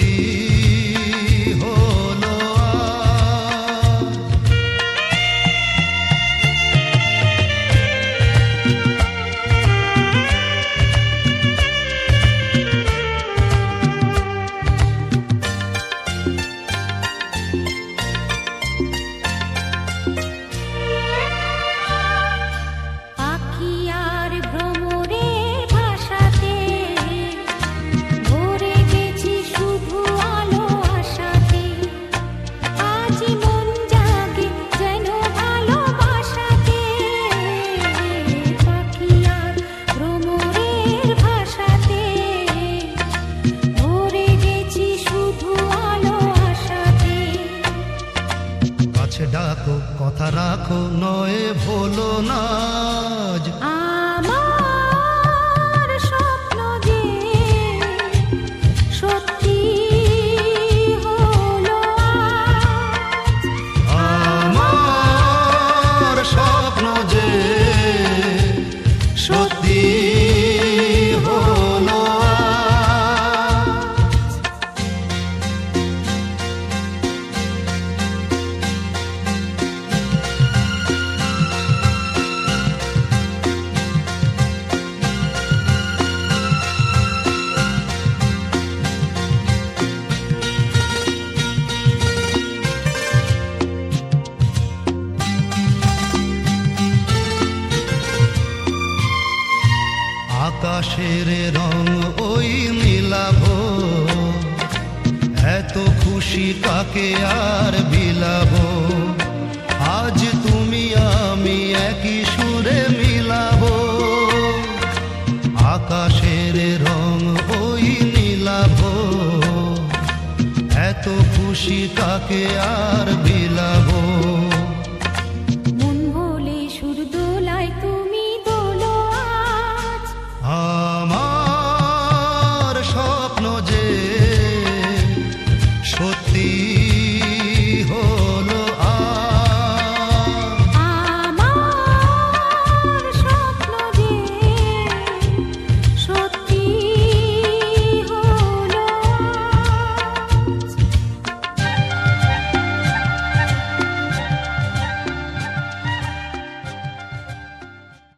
সত্যি হলো ডাকো কথা রাখো নয় ভুলো না আমার স্বপ্ন যে সত্যি হলো আমার স্বপ্ন যে সত্যি হলো আকাশের রং ওই মিলাবো এত খুশি কাকে আর বিলাবো আজ তুমি আমি একই সুরে মিলাবো আকাশের রং ওই মিলাবো এত খুশি কাকে আর বিলাবো